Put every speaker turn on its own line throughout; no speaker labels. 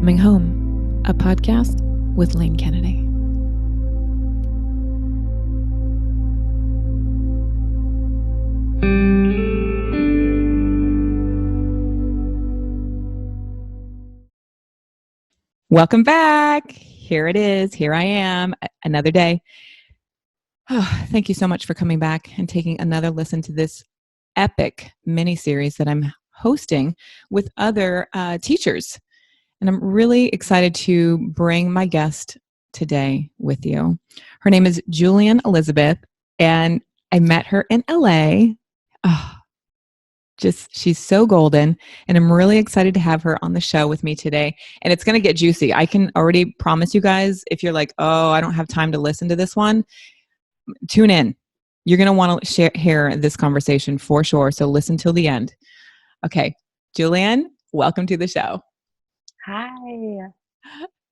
Coming Home, a podcast with Lane Kennedy. Welcome back. Here it is. Here I am. Another day. Oh, thank you so much for coming back and taking another listen to this epic mini-series that I'm hosting with other teachers. And I'm really excited to bring my guest today with you. Her name is Julien Elizabeth, and I met her in LA. Oh, she's so golden, and I'm really excited to have her on the show with me today. And it's going to get juicy. I can already promise you guys, if you're like, oh, I don't have time to listen to this one, tune in. You're going to want to hear this conversation for sure. So listen till the end. Okay, Julien, welcome to the show.
Hi.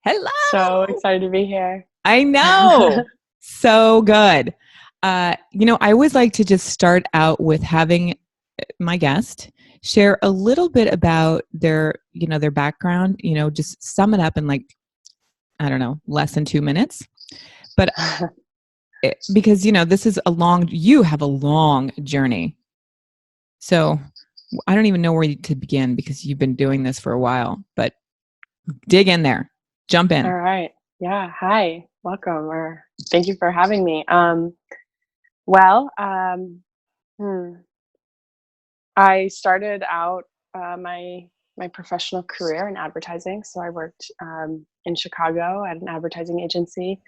Hello.
So excited to be here.
I know. So good. I always like to just start out with having my guest share a little bit about their background, just sum it up in less than 2 minutes. But because, this is you have a long journey. So I don't even know where to begin because you've been doing this for a while, but dig in there. Jump in.
All right. Yeah. Hi. Welcome. Or thank you for having me. I started out my professional career in advertising. So I worked in Chicago at an advertising agency,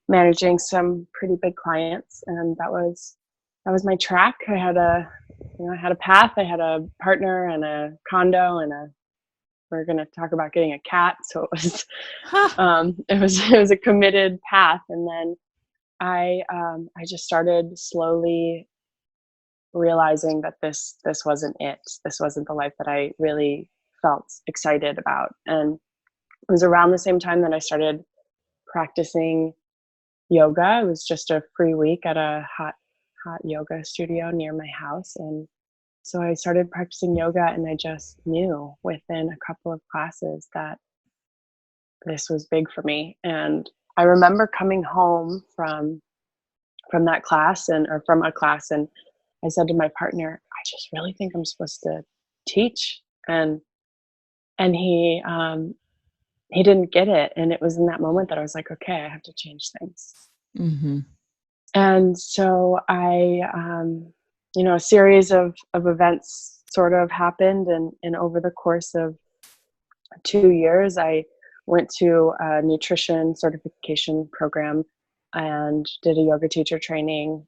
managing some pretty big clients, and that was my track. I had a path. I had a partner and a condo and we're going to talk about getting a cat. So it was a committed path. And then I just started slowly realizing that this wasn't it. This wasn't the life that I really felt excited about. And it was around the same time that I started practicing yoga. It was just a free week at a hot yoga studio near my house. And so I started practicing yoga, and I just knew within a couple of classes that this was big for me. And I remember coming home from that class or from a class, and I said to my partner, I just really think I'm supposed to teach. And he didn't get it. And it was in that moment that I was like, okay, I have to change things.
Mm-hmm.
And so a series of events sort of happened. And over the course of 2 years, I went to a nutrition certification program and did a yoga teacher training.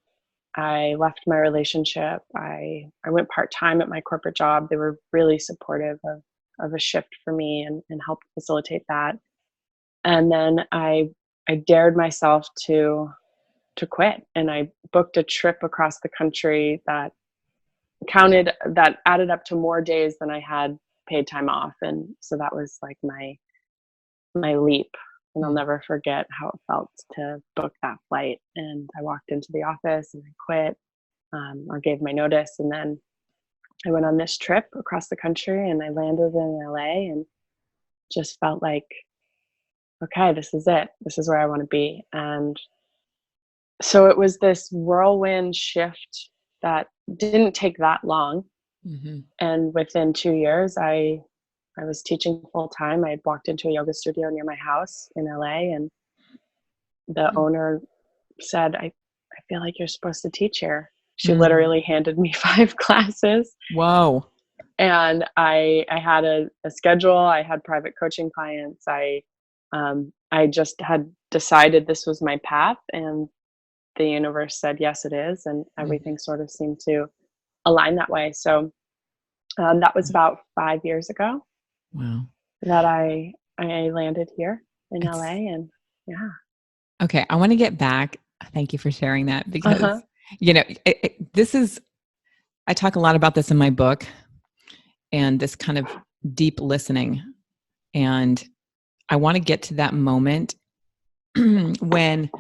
I left my relationship. I went part-time at my corporate job. They were really supportive of a shift for me and helped facilitate that. And then I dared myself to quit, and I booked a trip across the country that added up to more days than I had paid time off. And so that was like my leap. And I'll never forget how it felt to book that flight. And I walked into the office and I quit, or gave my notice. And then I went on this trip across the country, and I landed in LA and just felt like, okay, this is it. This is where I want to be. And so it was this whirlwind shift that didn't take that long.
Mm-hmm.
And within 2 years, I was teaching full time. I had walked into a yoga studio near my house in LA, and the owner said, I feel like you're supposed to teach here. She literally handed me 5 classes.
Whoa.
And I had a schedule. I had private coaching clients. I just had decided this was my path, and the universe said, yes, it is. And everything sort of seemed to align that way. So that was about 5 years ago.
Wow. That
I landed here in LA, and yeah.
Okay. I want to get back. Thank you for sharing that because, I talk a lot about this in my book and this kind of deep listening. And I want to get to that moment when,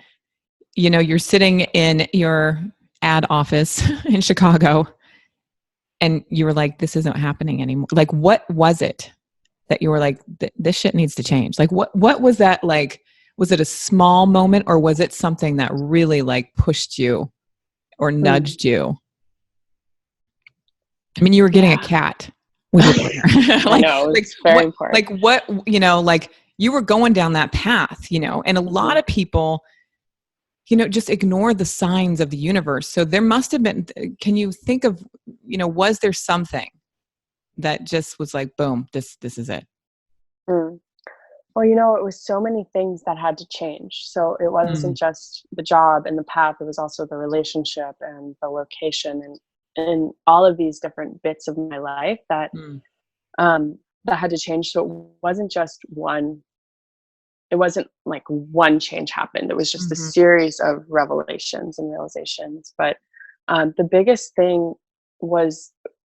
you're sitting in your ad office in Chicago and you were like, this isn't happening anymore. Like, what was it? that you were like, this shit needs to change? Like, what was that like? Was it a small moment, or was it something that really like pushed you or nudged you? I mean, you were getting a cat with your partner.
I know, it's very important.
Like what, you know, like you were going down that path, you know, and a lot of people, you know, just ignore the signs of the universe. So there must have been, can you think of, you know, was there something that just was like, boom, this is it?
Well, you know, it was so many things that had to change. So it wasn't just the job and the path, it was also the relationship and the location and all of these different bits of my life that that had to change. So it wasn't just one, it wasn't like one change happened. It was just a series of revelations and realizations. But the biggest thing was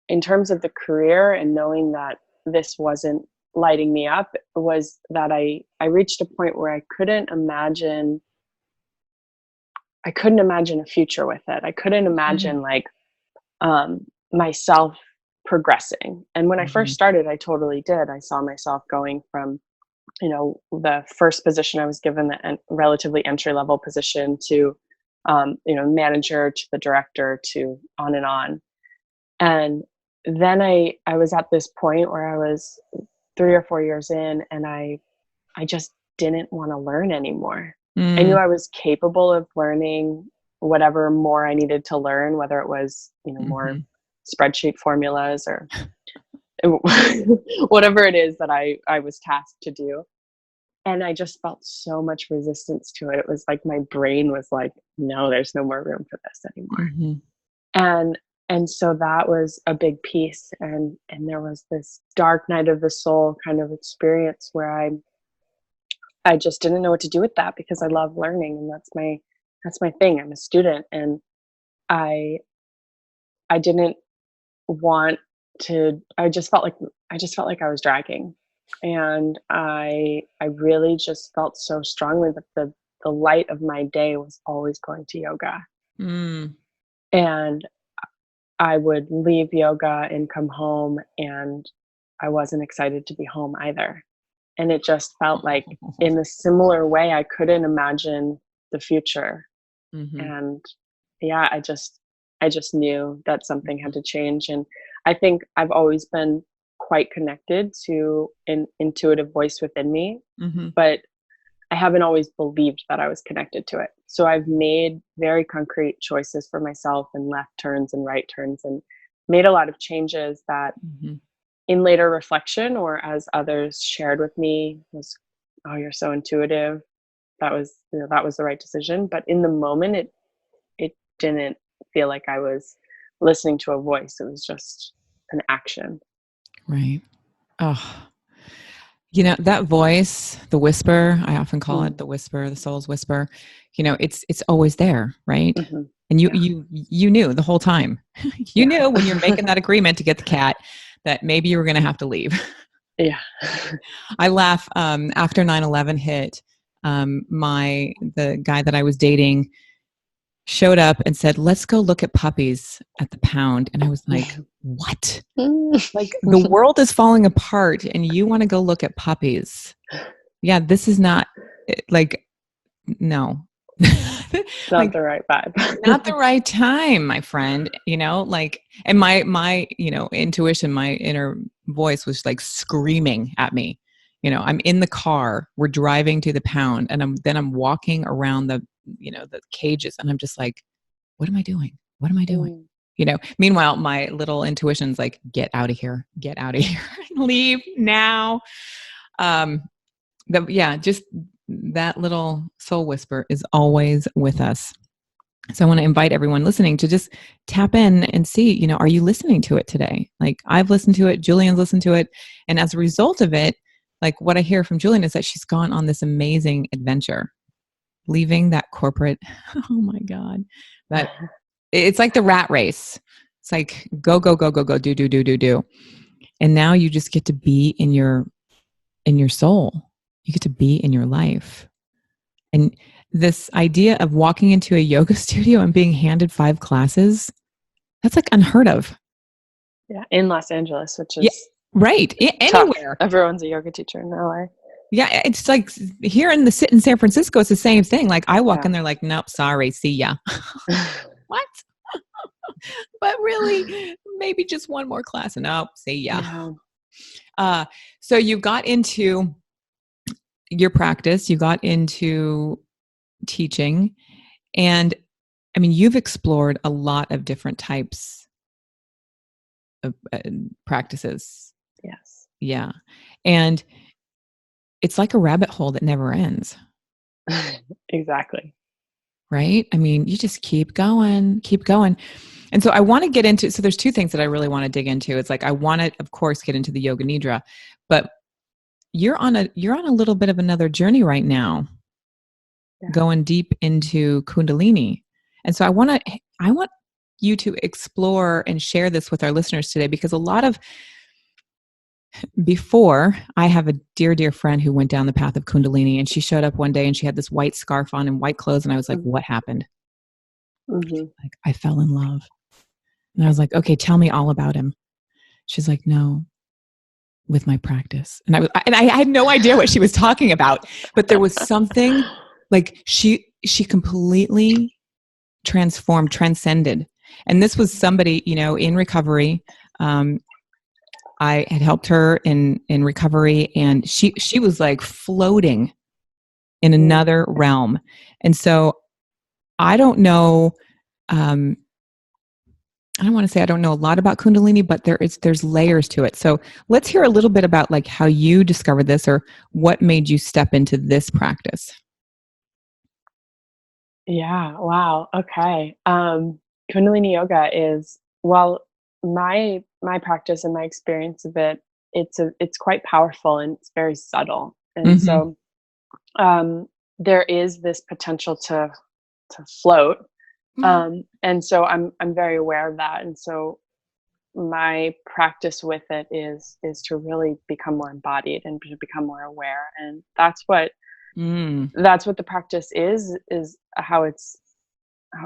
in terms of the career and knowing that this wasn't lighting me up, was that I reached a point where I couldn't imagine a future with it. I couldn't imagine like myself progressing. And when I first started, I totally did. I saw myself going from, you know, the first position I was given, the relatively entry level position, to you know, manager, to the director, to on and on. And then I was at this point where I was 3 or 4 years in, and I just didn't want to learn anymore. I knew I was capable of learning whatever more I needed to learn, whether it was, you know, more spreadsheet formulas or whatever it is that I was tasked to do. And I just felt so much resistance to it. It was like my brain was like, no, there's no more room for this anymore. And so that was a big piece. And there was this dark night of the soul kind of experience where I just didn't know what to do with that, because I love learning, and that's my thing. I'm a student, and I didn't want to, I just felt like I was dragging. And I really just felt so strongly that the light of my day was always going to yoga. And I would leave yoga and come home, and I wasn't excited to be home either. And it just felt like, in a similar way, I couldn't imagine the future. And yeah, I just knew that something had to change. And I think I've always been quite connected to an intuitive voice within me, but I haven't always believed that I was connected to it. So I've made very concrete choices for myself, and left turns and right turns, and made a lot of changes that in later reflection, or as others shared with me, was, oh, you're so intuitive. That was, you know, that was the right decision. But in the moment, it didn't feel like I was listening to a voice. It was just an action.
Right. Oh, you know, that voice, the whisper, I often call it the whisper, the soul's whisper, you know, it's always there. Right. And you knew the whole time. You knew when you're making that agreement to get the cat that maybe you were going to have to leave.
Yeah.
I laugh. After 9/11 hit, the guy that I was dating showed up and said, let's go look at puppies at the pound. And I was like, what? Like, the world is falling apart and you want to go look at puppies? Yeah, this is not like, no.
Not like, the right vibe.
Not the right time, my friend, you know, like, and my, you know, intuition, my inner voice was like screaming at me. You know, I'm in the car, we're driving to the pound, and I'm walking around the, you know, the cages, and I'm just like, what am I doing? What am I doing? You know, meanwhile, my little intuition's like, get out of here, leave now. Just that little soul whisper is always with us. So I want to invite everyone listening to just tap in and see, you know, are you listening to it today? Like, I've listened to it, Julian's listened to it. And as a result of it, like, what I hear from Julien is that she's gone on this amazing adventure, leaving that corporate, oh my God, that it's like the rat race. It's like, go, do. And now you just get to be in your soul. You get to be in your life. And this idea of walking into a yoga studio and being handed 5 classes, that's like unheard of.
Yeah, in Los Angeles, which is
Right.
Tough.
Anywhere.
Everyone's a yoga teacher in LA.
Yeah. It's like here in San Francisco, it's the same thing. Like I walk in
Yeah.
there like, nope, sorry. See ya. What? But really, maybe just one more class. Nope. See ya.
Yeah.
So you got into your practice, you got into teaching, and I mean, you've explored a lot of different types of practices.
Yes.
Yeah. And it's like a rabbit hole that never ends,
Exactly.
right? I mean, you just keep going, keep going. And so I want to get into, so there's two things that I really want to dig into. It's like, I want to, of course, get into the yoga nidra, but you're on a little bit of another journey right now,
Yeah.
going deep into Kundalini. And so I want you to explore and share this with our listeners today, because a lot of, before, I have a dear, dear friend who went down the path of Kundalini, and she showed up one day and she had this white scarf on and white clothes. And I was like,
Mm-hmm.
what happened?
Mm-hmm.
Like, I fell in love. And I was like, okay, tell me all about him. She's like, no, with my practice. And I had no idea what she was talking about, but there was something like she completely transcended. And this was somebody, in recovery. I had helped her in recovery, and she was like floating in another realm. And so I don't know, I don't want to say I don't know a lot about Kundalini, but there's layers to it. So let's hear a little bit about like how you discovered this, or what made you step into this practice.
Yeah. Wow. Okay. Kundalini yoga is, well, my practice and my experience of it, it's quite powerful and it's very subtle. And
Mm-hmm.
so there is this potential to float. And so I'm very aware of that. And so my practice with it is to really become more embodied and to become more aware. And that's what the practice is how it's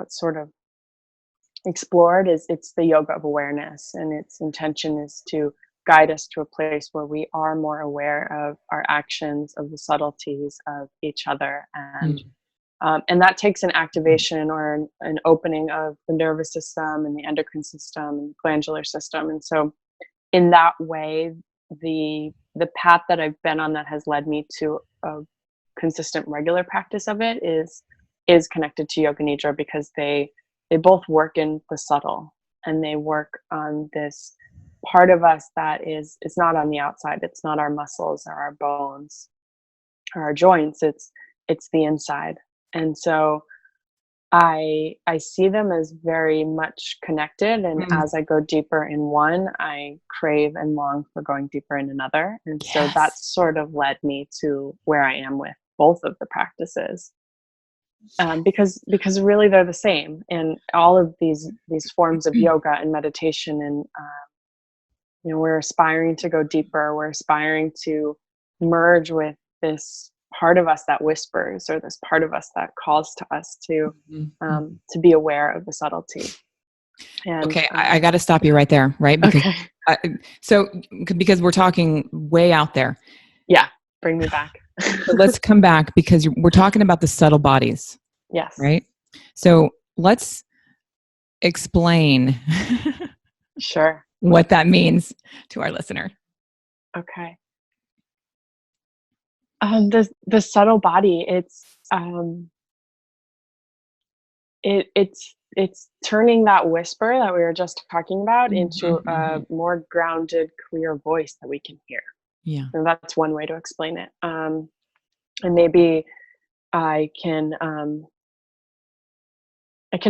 sort of explored. Is It's the yoga of awareness, and its intention is to guide us to a place where we are more aware of our actions, of the subtleties of each other. And that takes an activation or an opening of the nervous system and the endocrine system and the glandular system. And so in that way, the path that I've been on that has led me to a consistent, regular practice of it is connected to yoga nidra, because they both work in the subtle, and they work on this part of us that is not on the outside. It's not our muscles or our bones or our joints. It's the inside. And so I see them as very much connected, and
Mm.
as I go deeper in one, I crave and long for going deeper in another. And so
Yes.
that's sort of led me to where I am with both of the practices, because really they're the same. And all of these forms of yoga and meditation, and we're aspiring to go deeper. We're aspiring to merge with this part of us that whispers, or this part of us that calls to us to be aware of the subtlety. And
Okay, I got to stop you right there, right? Because
okay.
because we're talking way out there.
Yeah, bring me back.
So let's come back, because we're talking about the subtle bodies,
Yes.
right? So let's explain
Sure.
what that means to our listener.
Okay. The subtle body, it's turning that whisper that we were just talking about into a more grounded, clear voice that we can hear.
Yeah.
And that's one way to explain it. And maybe I can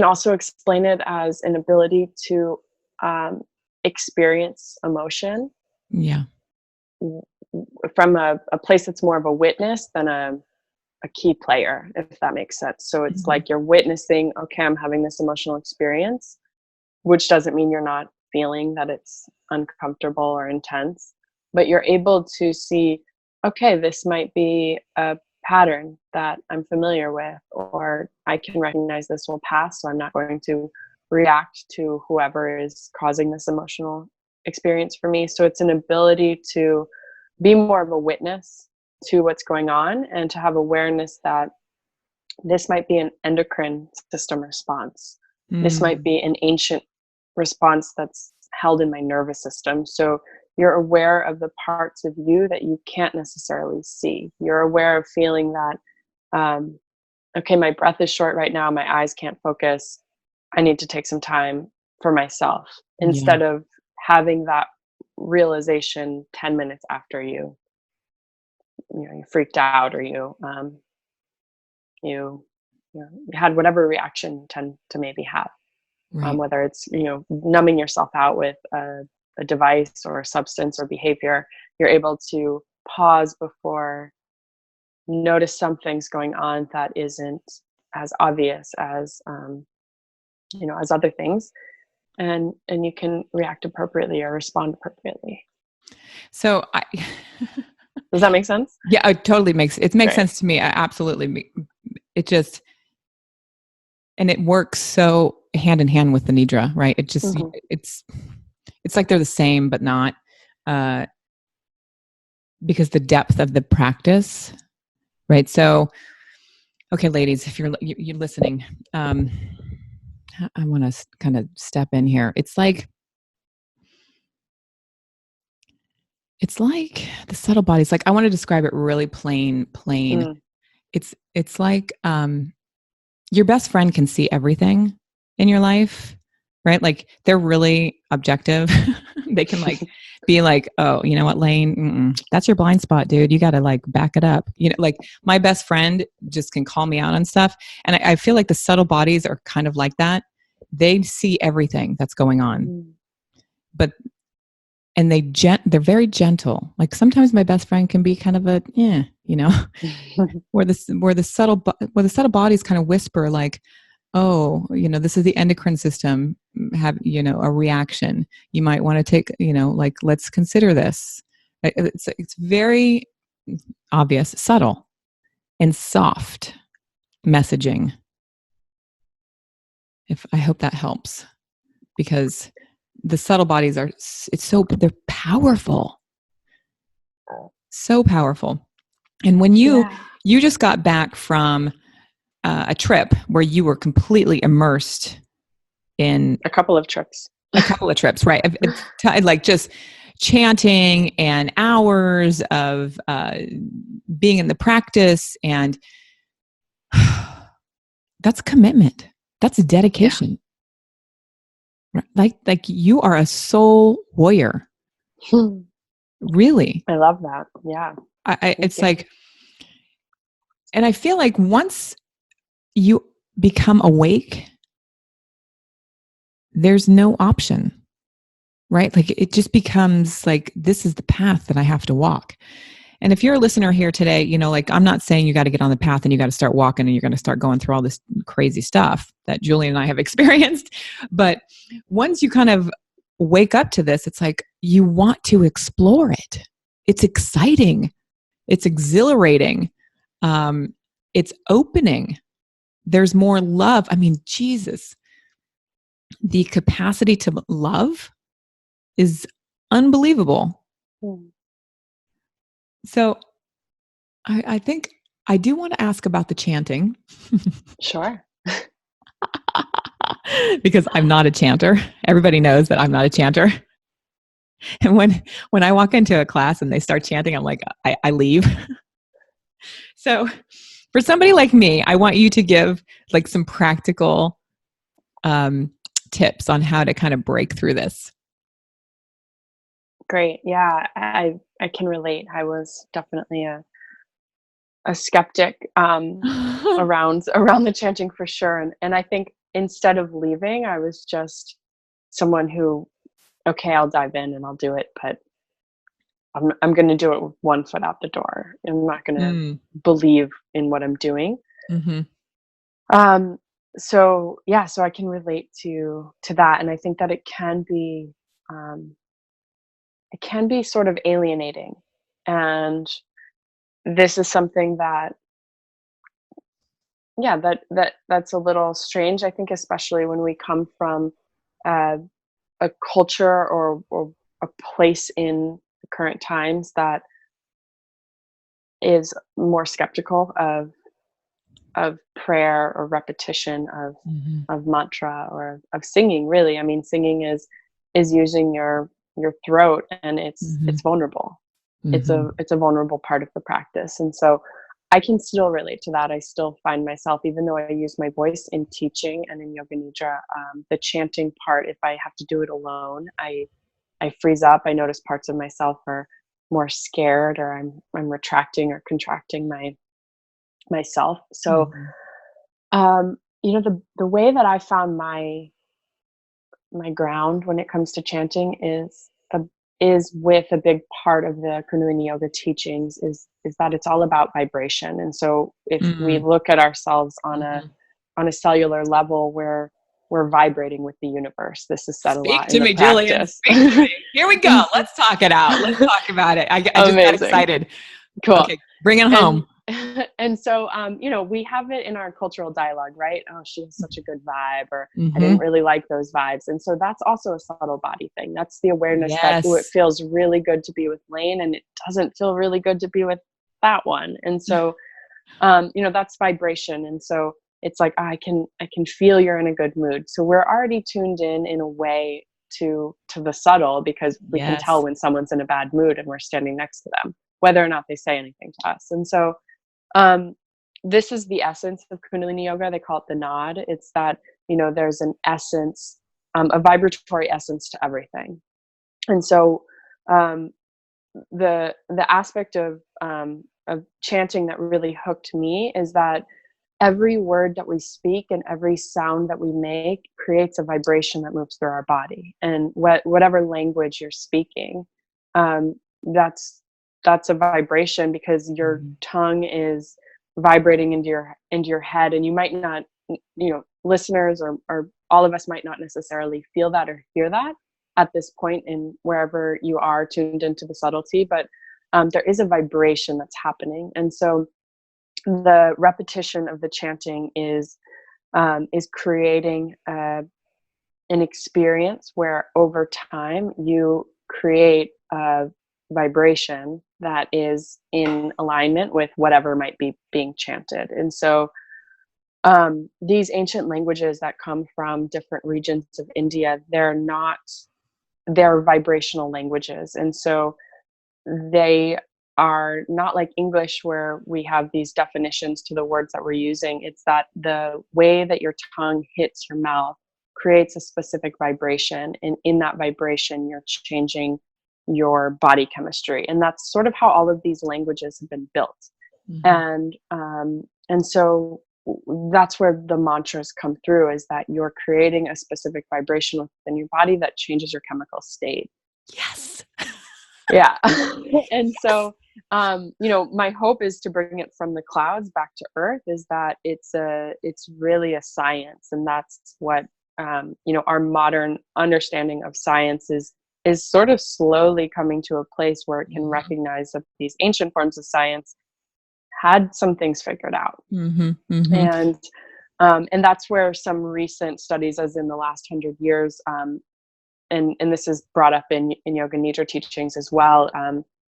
also explain it as an ability to experience emotion
Yeah.
from a place that's more of a witness than a key player, if that makes sense. So it's like you're witnessing, okay, I'm having this emotional experience, which doesn't mean you're not feeling that it's uncomfortable or intense, but you're able to see, okay, this might be a pattern that I'm familiar with, or I can recognize this will pass, so I'm not going to react to whoever is causing this emotional experience for me. So it's an ability to be more of a witness to what's going on, and to have awareness that this might be an endocrine system response. This might be an ancient response that's held in my nervous system. So you're aware of the parts of you that you can't necessarily see. You're aware of feeling that, okay, my breath is short right now. My eyes can't focus. I need to take some time for myself,
Yeah.
instead of having that realization 10 minutes after you freaked out, or you had whatever reaction you tend to maybe have,
Right.
whether it's numbing yourself out with a device or a substance or behavior. You're able to pause before, notice something's going on that isn't as obvious as as other things, and you can react appropriately or respond appropriately.
So
Does that make sense?
yeah, it makes
Great.
sense to me. I absolutely. It just, and it works so hand in hand with the Nidra, right? It just,
Hmm.
it's like they're the same, but not, uh, because the depth of the practice, right? So, okay, ladies, if you're listening, I want to kind of step in here. It's like the subtle bodies. Like, I want to describe it really plain.
Mm.
It's like, your best friend can see everything in your life, right? Like, they're really objective. They can like be like, oh, you know what, Lane, that's your blind spot, dude. You got to like back it up. Like, my best friend just can call me out on stuff. And I feel like the subtle bodies are kind of like that. They see everything that's going on,
Mm.
but and they're very gentle. Like, sometimes my best friend can be kind of a where the subtle bodies kind of whisper like, oh, this is the endocrine system have a reaction. You might want to take, like, let's consider this. It's very obvious, subtle, and soft messaging. If I hope that helps, because the subtle bodies they're powerful, so powerful. And when
Yeah.
you just got back from a trip where you were completely immersed in
A couple of trips.
a couple of trips, right? Like, just chanting and hours of being in the practice, and that's commitment. That's a
Yeah.
dedication. Like you are a soul warrior, really.
I love that. Yeah. Thank
It's
you.
like, and I feel like once you become awake, there's no option, right? Like, it just becomes like, this is the path that I have to walk. And if you're a listener here today, like, I'm not saying you got to get on the path and you got to start walking and you're going to start going through all this crazy stuff that Julien and I have experienced. But once you kind of wake up to this, it's like you want to explore it. It's exciting. It's exhilarating. It's opening. There's more love. I mean, Jesus, the capacity to love is unbelievable.
Mm.
So I think I do want to ask about the chanting.
Sure.
Because I'm not a chanter. Everybody knows that I'm not a chanter. And when I walk into a class and they start chanting, I'm like, I leave. So for somebody like me, I want you to give like some practical tips on how to kind of break through this.
Great. Yeah, I can relate. I was definitely a skeptic around the chanting, for sure. And I think instead of leaving, I was just someone who, okay, I'll dive in and I'll do it, but I'm going to do it with one foot out the door. I'm not going to
Mm.
believe in what I'm doing.
Mm-hmm.
Um, so yeah, so I can relate to that, and I think that um, it can be sort of alienating, and this is something that, yeah, that's a little strange, I think, especially when we come from uh, a culture or a place in the current times that is more skeptical of prayer or repetition
Mhm.
of mantra or of singing. Really, I mean, singing is using your throat, and
Mhm.
it's vulnerable.
Mhm.
It's a vulnerable part of the practice, and so I can still relate to that. I still find myself, even though I use my voice in teaching and in yoga nidra, the chanting part, if I have to do it alone, I freeze up. I notice parts of myself are more scared, or I'm retracting or contracting myself. So,
Mhm.
the way that I found my ground when it comes to chanting is with a big part of the Kundalini yoga teachings is that it's all about vibration. And so if we
Mm.
look at ourselves
Mhm.
on a cellular level, where we're vibrating with the universe. This is said a
Speak
lot in
to
the
me, Julien.
practice.
Speak to me. Here we go. Let's talk it out. Let's talk about it. I just got
Amazing.
excited.
Cool.
Okay, bring it
And
home.
and so we have it in our cultural dialogue, right? Oh, she has such a good vibe, or I didn't
Mhm.
really like those vibes. And so that's also a subtle body thing. That's the awareness that, oh, it
Yes.
feels really good to be with Lane, and it doesn't feel really good to be with that one. And so that's vibration. And so it's like, I can feel you're in a good mood. So we're already tuned in a way to the subtle, because we can tell
Yes.
when someone's in a bad mood and we're standing next to them, whether or not they say anything to us. And so um, this is the essence of Kundalini yoga. They call it the nod. It's that, there's an essence, a vibratory essence to everything. And so um, the aspect of chanting that really hooked me is that every word that we speak and every sound that we make creates a vibration that moves through our body. And whatever language you're speaking, um, that's that's a vibration, because your
Mhm.
tongue is vibrating into your head. And you might not, listeners or all of us might not necessarily feel that or hear that at this point in wherever you are tuned into the subtlety, but there is a vibration that's happening. And so the repetition of the chanting is creating an experience where over time you create a vibration that is in alignment with whatever might be being chanted. And so these ancient languages that come from different regions of India, they're vibrational languages. And so they are not like English, where we have these definitions to the words that we're using. It's that the way that your tongue hits your mouth creates a specific vibration. And in that vibration, you're changing your body chemistry. And that's sort of how all of these languages have been built.
Mhm.
And so that's where the mantras come through, is that you're creating a specific vibration within your body that changes your chemical state.
Yes.
Yeah. And so my hope is to bring it from the clouds back to earth, is that it's really a science. And that's what our modern understanding of science is sort of slowly coming to a place where it can
Mhm.
recognize that these ancient forms of science had some things figured out.
Mhm. Mhm.
And that's where some recent studies, as in the last 100 years, and this is brought up in yoga nidra teachings as well.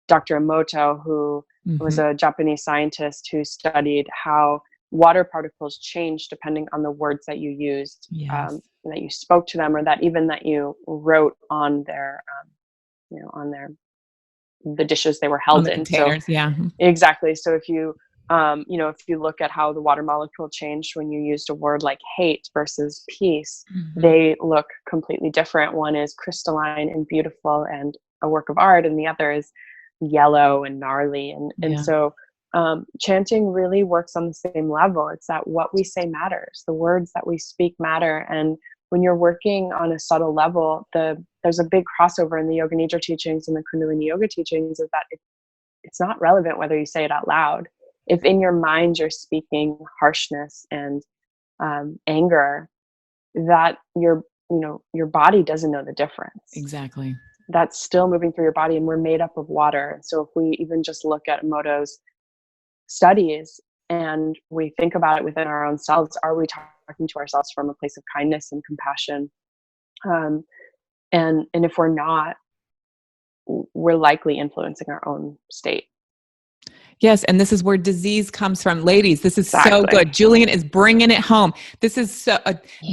Dr. Emoto, who was
Mhm.
a Japanese scientist who studied how water particles change depending on the words that you used,
Yes.
that you spoke to them, or that even that you wrote on on their the dishes they were
On
held
the
in. So
containers, yeah.
exactly. So if you look at how the water molecule changed when you used a word like hate versus peace,
Mhm.
they look completely different. One is crystalline and beautiful and a work of art, and the other is yellow and gnarly. And
Yeah.
so chanting really works on the same level. It's that what we say matters. The words that we speak matter. And when you're working on a subtle level, there's a big crossover in the yoga nidra teachings and the kundalini yoga teachings, is that it's not relevant whether you say it out loud. If in your mind you're speaking harshness and anger, that your body doesn't know the difference.
Exactly.
That's still moving through your body, and we're made up of water. So if we even just look at Emoto's studies and we think about it within our own selves, are we talking to ourselves from a place of kindness and compassion? Um, and if we're not, we're likely influencing our own state.
Yes, and this is where disease comes from. Ladies, this is so
Exactly.
good. Julien is bringing it home. This is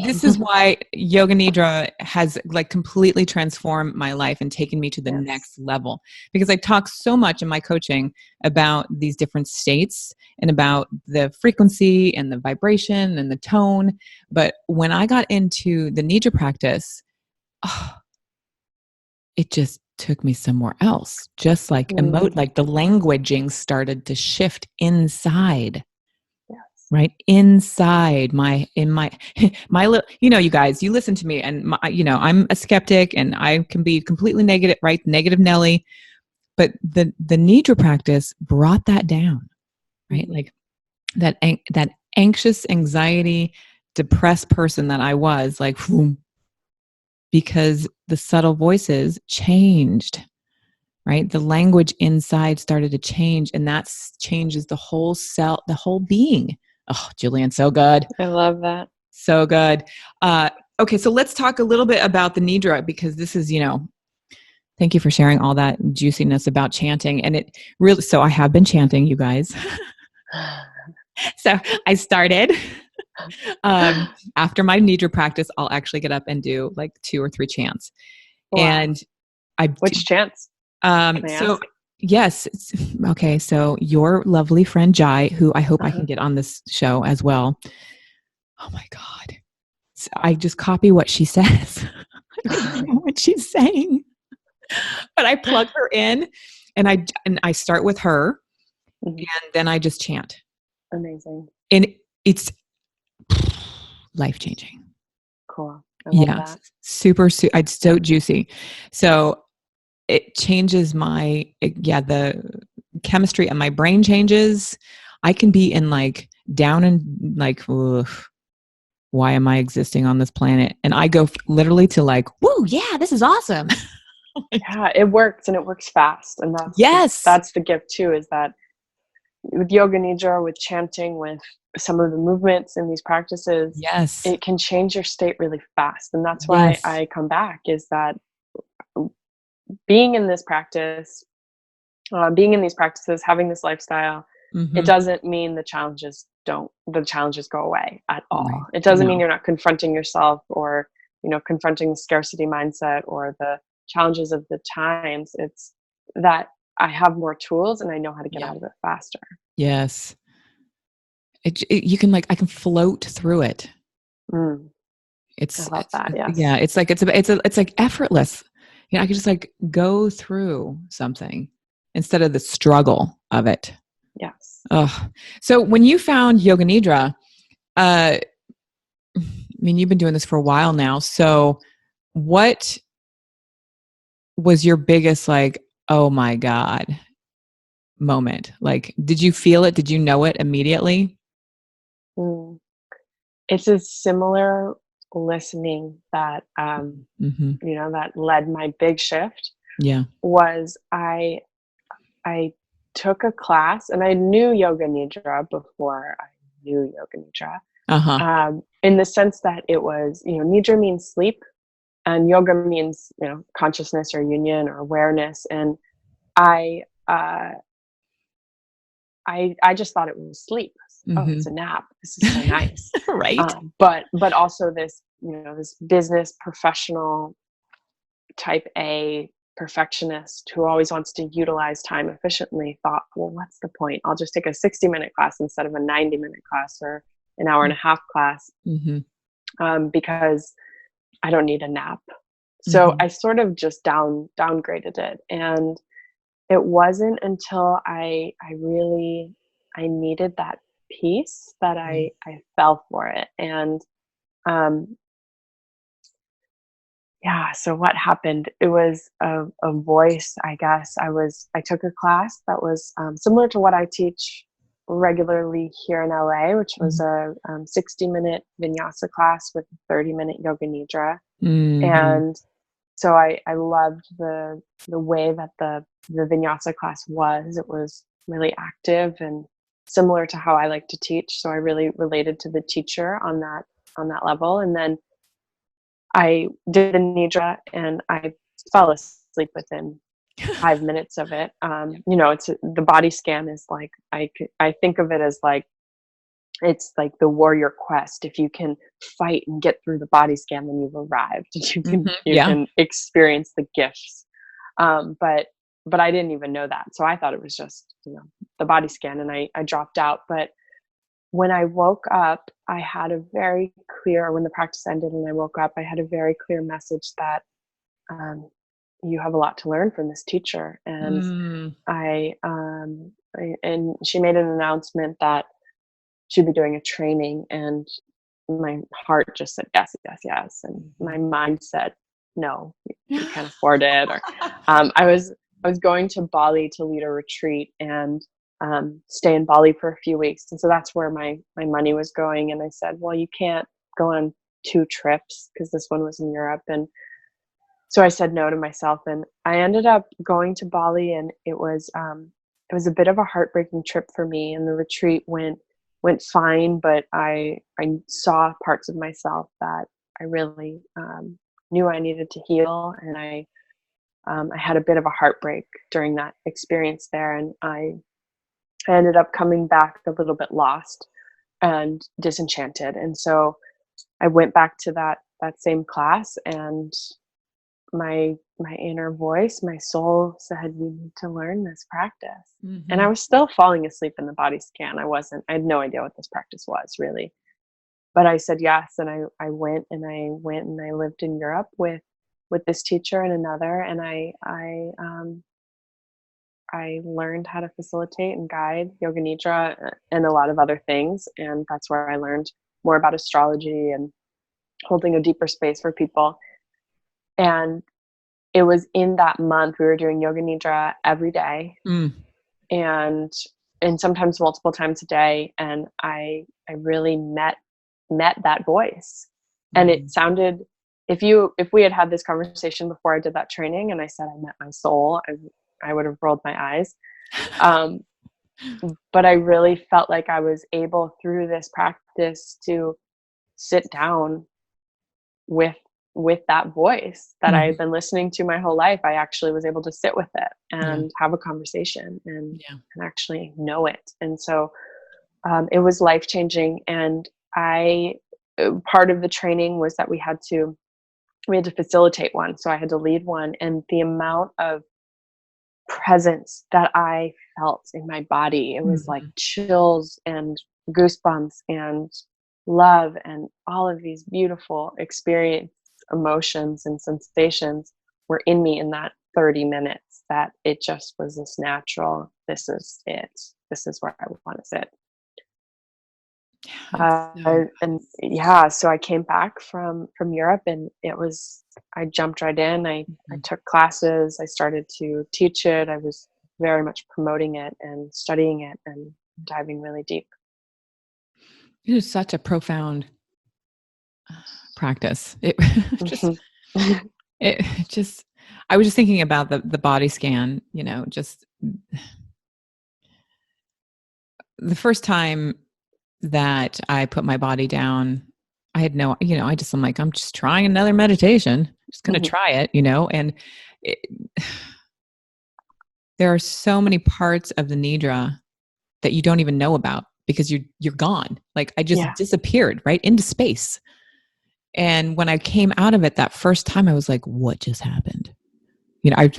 this is why Yoga Nidra has like completely transformed my life and taken me to the
Yes.
next level, because I talk so much in my coaching about these different states and about the frequency and the vibration and the tone. But when I got into the Nidra practice, oh, it just took me somewhere else. Just like like the languaging started to shift inside.
Yes.
Right inside in my my little, you guys, you listen to me, and I'm a skeptic and I can be completely negative, right? Negative Nelly. But the Nidra practice brought that down, right? Like that anxious, anxiety, depressed person that I was, like, whoom, because the subtle voices changed, right? The language inside started to change, and that changes the whole the whole being. Oh, Julien, so good.
I love that.
So good. Okay, so let's talk a little bit about the Nidra, because this is, thank you for sharing all that juiciness about chanting. And it really, so I have been chanting, you guys. So I started. After my Nidra practice, I'll actually get up and do like 2 or 3 chants.
Wow.
And
which chants?
So yes. Okay. So your lovely friend Jai, who I hope I can get on this show as well. Oh my God. So I just copy what she says. I don't know what she's saying, but I plug her in, and I start with her, and then I just chant.
Amazing.
And it's life-changing.
Cool. I love that.
Super, it's so juicy. So it changes the chemistry of my brain changes. I can be in like down and like, ugh, why am I existing on this planet? And I go literally to like, woo, yeah, this is awesome.
Yeah, it works, and it works fast. And that's the gift too, is that with Yoga Nidra, with chanting, with some of the movements in these practices, it can change your state really fast. And that's why I come back, is that being in this practice, being in these practices, having this lifestyle, it doesn't mean the challenges go away at all. Right. It doesn't mean you're not confronting yourself, or, confronting the scarcity mindset or the challenges of the times. It's that I have more tools and I know how to get out of it faster.
Yes. You can I can float through it.
I love that. Yes.
Yeah. It's like effortless. I could just like go through something instead of the struggle of it.
Yes.
So when you found Yoga Nidra, I mean, you've been doing this for a while now. So what was your biggest, like, oh my God moment? Like, did you feel it? Did you know it immediately?
It's a similar listening that, that led my big shift.
Yeah.
Was I took a class, and I knew Yoga Nidra before I knew Yoga Nidra. In the sense that it was, Nidra means sleep, and yoga means, consciousness or union or awareness. And I just thought it was sleep. Oh, it's a nap. This is so nice.
Right.
But also this, this business professional type A perfectionist who always wants to utilize time efficiently thought, well, what's the point? I'll just take a 60-minute class instead of a 90-minute class or an hour and a half class, because I don't need a nap. So I sort of just downgraded it. And it wasn't until I needed that piece that I fell for it. And so what happened? It was a voice, I guess. I took a class that was similar to what I teach regularly here in LA, which was a 60-minute vinyasa class with a 30-minute Yoga Nidra. And so I loved the way that the vinyasa class was. It was really active and similar to how I like to teach. So I really related to the teacher on that level. And then I did a Nidra, and I fell asleep within 5 minutes of it. You know, it's the body scan is like, I think of it as like, it's like the warrior quest. If you can fight and get through the body scan, then you've arrived. You
Yeah.
can experience the gifts. But I didn't even know that. So I thought it was just, you know, the body scan, and I dropped out. But when I woke up, I had a very clear, when the practice ended and I woke up, I had a very clear message that, you have a lot to learn from this teacher. And
Mm.
and she made an announcement that she'd be doing a training, and my heart just said yes, yes, yes, and my mind said no, you can't afford it. Or I was going to Bali to lead a retreat and stay in Bali for a few weeks, and so that's where my money was going. And I said, well, you can't go on 2 trips because this one was in Europe, and so I said no to myself, and I ended up going to Bali, and it was a bit of a heartbreaking trip for me. And the retreat went fine, but I saw parts of myself that I really knew I needed to heal, and I had a bit of a heartbreak during that experience there, and I ended up coming back a little bit lost and disenchanted. And so I went back to that same class, and my inner voice, my soul said, you need to learn this practice. And I was still falling asleep in the body scan. I had no idea what this practice was really. But I said yes, and I went and I lived in Europe with this teacher and another, and I learned how to facilitate and guide yoga nidra and a lot of other things. And that's where I learned more about astrology and holding a deeper space for people. And it was in that month we were doing yoga nidra every day, and sometimes multiple times a day. And I really met that voice. And it sounded, if we had this conversation before I did that training and I said I met my soul, I would have rolled my eyes. But I really felt like I was able through this practice to sit down with that voice that I had been listening to my whole life. I actually was able to sit with it and have a conversation and actually know it. And so it was life-changing. And part of the training was that we had to facilitate one. So I had to lead one, and the amount of presence that I felt in my body, it was like chills and goosebumps and love and all of these beautiful experience, emotions and sensations were in me in that 30 minutes, that it just was this natural, this is it, this is where I want to sit. So I came back from Europe, and I jumped right in. I took classes, I started to teach it. I was very much promoting it and studying it and diving really deep.
It is such a profound practice. It just, I was just thinking about the body scan, you know, just the first time that I put my body down, I had no, you know, I'm like, I'm just trying another meditation. I'm just going to try it, you know, and there are so many parts of the Nidra that you don't even know about because you're gone. Like I just disappeared right into space. And when I came out of it that first time, I was like, what just happened? You know, I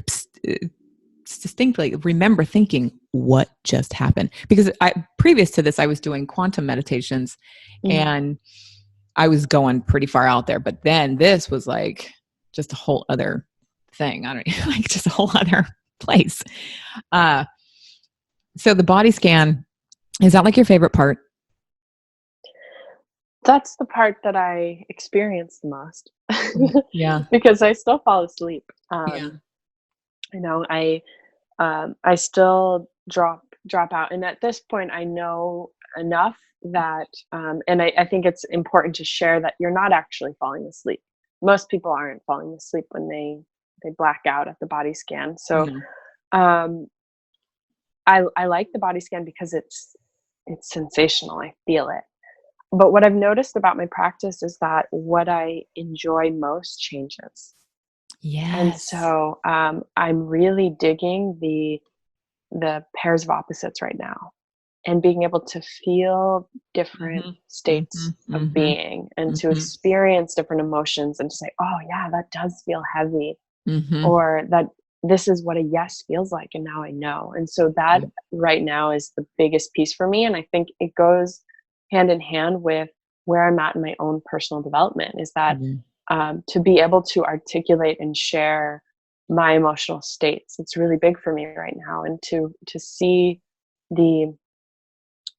distinctly remember thinking, what just happened? Because previous to this, I was doing quantum meditations and I was going pretty far out there. But then this was like just a whole other thing. I don't know, like just a whole other place. So the body scan, is that like your favorite part?
That's the part that I experience the most.
Yeah.
Because I still fall asleep. You know, I still drop out. And at this point, I know enough that, and I think it's important to share that you're not actually falling asleep. Most people aren't falling asleep when they black out at the body scan. So, I like the body scan because it's sensational. I feel it. But what I've noticed about my practice is that what I enjoy most changes. And
Yes.
so I'm really digging the pairs of opposites right now, and being able to feel different
Mhm.
states
Mhm.
of
Mhm.
being and to
Mhm.
experience different emotions and to say, oh yeah, that does feel heavy,
Mhm.
or that this is what a yes feels like, and now I know. And so that
Yeah.
right now is the biggest piece for me, and I think it goes hand in hand with where I'm at in my own personal development, is that
Yeah.
to be able to articulate and share my emotional states, it's really big for me right now, and to see the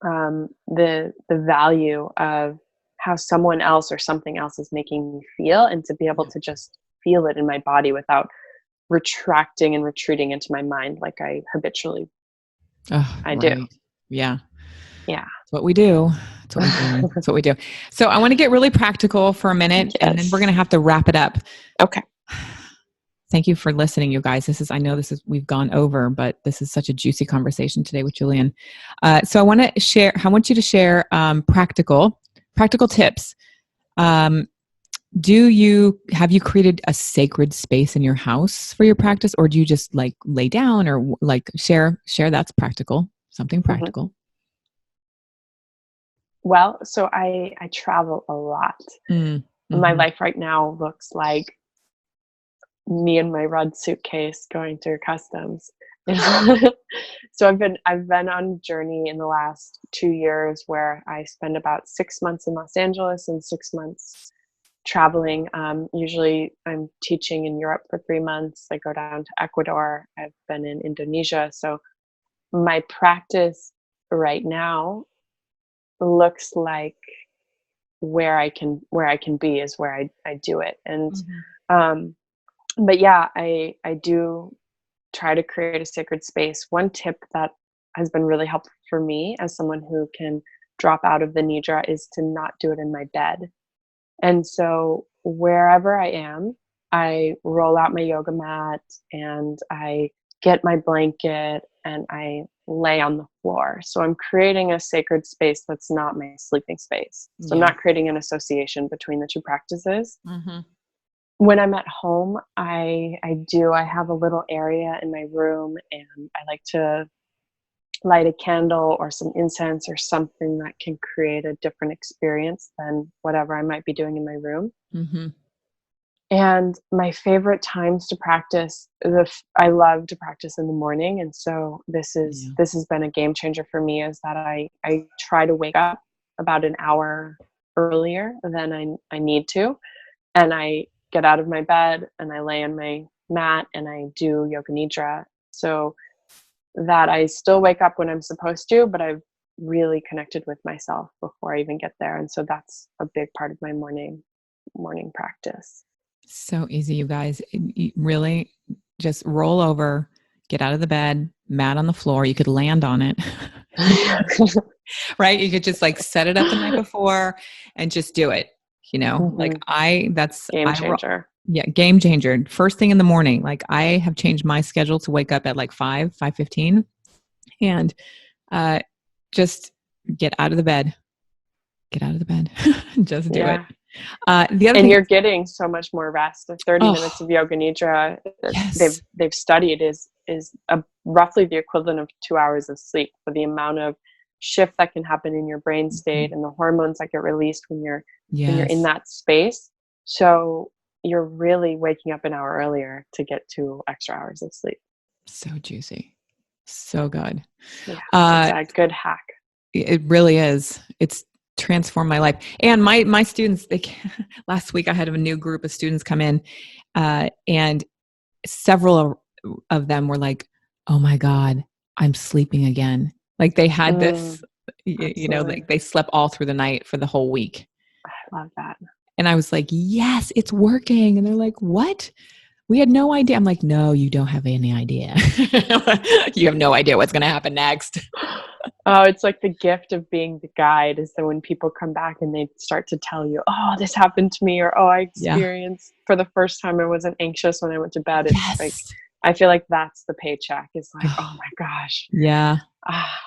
the value of how someone else or something else is making me feel, and to be able
Yeah.
to just feel it in my body without retracting and retreating into my mind like I habitually
Oh,
I do.
right. Yeah.
Yeah.
It's what we do. It's what we do. It's what we do. So I want to get really practical for a minute, and then we're going
Yes.
to have to wrap it up.
Okay.
Thank you for listening, you guys. I know we've gone over, but this is such a juicy conversation today with Julien. So I want you to share practical tips. Um, have you created a sacred space in your house for your practice, or do you just like lay down, or like share that's practical, something
Mhm.
practical?
Well, so I travel a lot.
Mm,
My
mhm.
life right now looks like me and my red suitcase going through customs. So I've been on a journey in the last 2 years where I spend about 6 months in Los Angeles and 6 months traveling. Usually I'm teaching in Europe for 3 months. I go down to Ecuador. I've been in Indonesia. So my practice right now looks like where I can be is where I do it. And
Mhm.
um, but yeah, I do try to create a sacred space. One tip that has been really helpful for me as someone who can drop out of the Nidra is to not do it in my bed. And so wherever I am, I roll out my yoga mat and I get my blanket and I lay on the floor. So I'm creating a sacred space that's not my sleeping space. So I'm
Yeah.
not creating an association between the two practices.
Mhm.
When I'm at home, I have a little area in my room, and I like to light a candle or some incense or something that can create a different experience than whatever I might be doing in my room.
Mhm.
And my favorite times to practice, I love to practice in the morning, and so
Yeah.
this has been a game changer for me. Is that I try to wake up about an hour earlier than I need to, and I get out of my bed and I lay on my mat and I do yoga nidra, so that I still wake up when I'm supposed to, but I've really connected with myself before I even get there. And so that's a big part of my morning practice.
So easy, you guys. You really just roll over, get out of the bed, mat on the floor. You could land on it, right? You could just like set it up the night before and just do it. Like
Hmm. Game changer.
yeah, game changer. First thing in the morning, like I have changed my schedule to wake up at like 5:15, and uh, just get out of the bed, get out of the bed, just do it.
Yeah.
The other
And
thing,
you're getting so much more rest. The 30 minutes
oh
of yoga nidra that
yes,
they've studied is roughly the equivalent of 2 hours of sleep, for the amount of shift that can happen in your brain state
mhm,
and the hormones that get released when you're in
yes,
that space. So you're really waking up an hour earlier to get 2 extra hours of sleep.
so juicy, so good.
Yeah, it's
Uh,
a good hack.
it really is. It's transformed my life. And my students, last week I had a new group of students come in, and several of them were like, "Oh my God, I'm sleeping again." Like they had
Mm,
this,
absolutely.
like they slept all through the night for the whole week.
I love that.
And I was like, "Yes, it's working." And they're like, "What? We had no idea." I'm like, "No, you don't have any idea. You have no idea what's going to happen next."
Oh, it's like the gift of being the guide, is that when people come back and they start to tell you, oh, this happened to me, or oh, I
Yeah.
experienced for the first time I wasn't anxious when I went to bed. It's like,
Yes.
I feel like that's the paycheck. It's like, oh
Oh,
my gosh.
yeah.
Ah.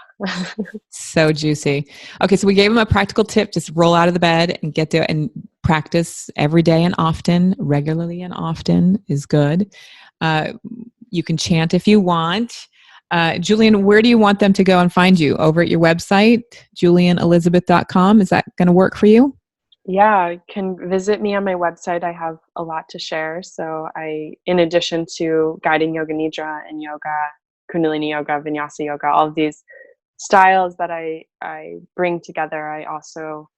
So juicy. Okay, so we gave him a practical tip. Just roll out of the bed and get to and practice every day and often, regularly and often is good. You can chant if you want. Julien, where do you want them to go and find you? Over at your website, julianelizabeth.com. Is that going to work for you?
Yeah, you can visit me on my website. I have a lot to share. So in addition to guiding yoga nidra and yoga, kundalini yoga, vinyasa yoga, all of these styles that I bring together, I also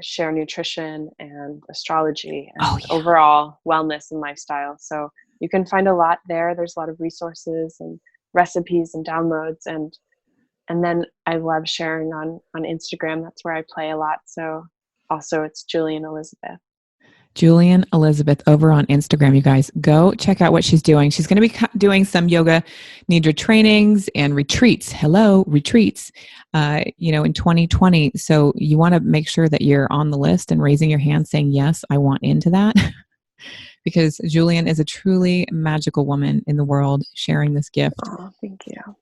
share nutrition and astrology and overall wellness and lifestyle. So you can find a lot there. There's a lot of resources and recipes and downloads, and then I love sharing on Instagram. That's where I play a lot. So also it's Julien Elizabeth.
Julien Elizabeth over on Instagram, you guys. Go check out what she's doing. She's going to be doing some yoga nidra trainings and retreats. Hello, retreats, in 2020. So you want to make sure that you're on the list and raising your hand saying, yes, I want into that. Because Julien is a truly magical woman in the world sharing this gift.
Oh, thank you.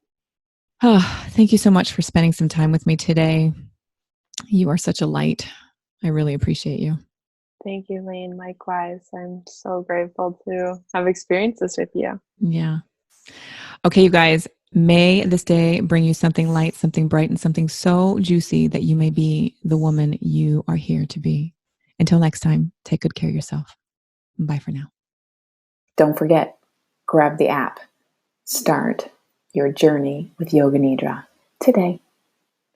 Oh, thank you so much for spending some time with me today. You are such a light. I really appreciate you.
Thank you, Lane. Likewise. I'm so grateful to have experienced this with you.
Yeah. Okay, you guys, may this day bring you something light, something bright, and something so juicy that you may be the woman you are here to be. Until next time, take good care of yourself. Bye for now.
Don't forget, grab the app. Start your journey with Yoga Nidra today.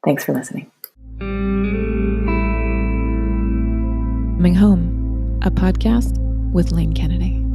Thanks for listening.
Coming Home, a podcast with Lane Kennedy.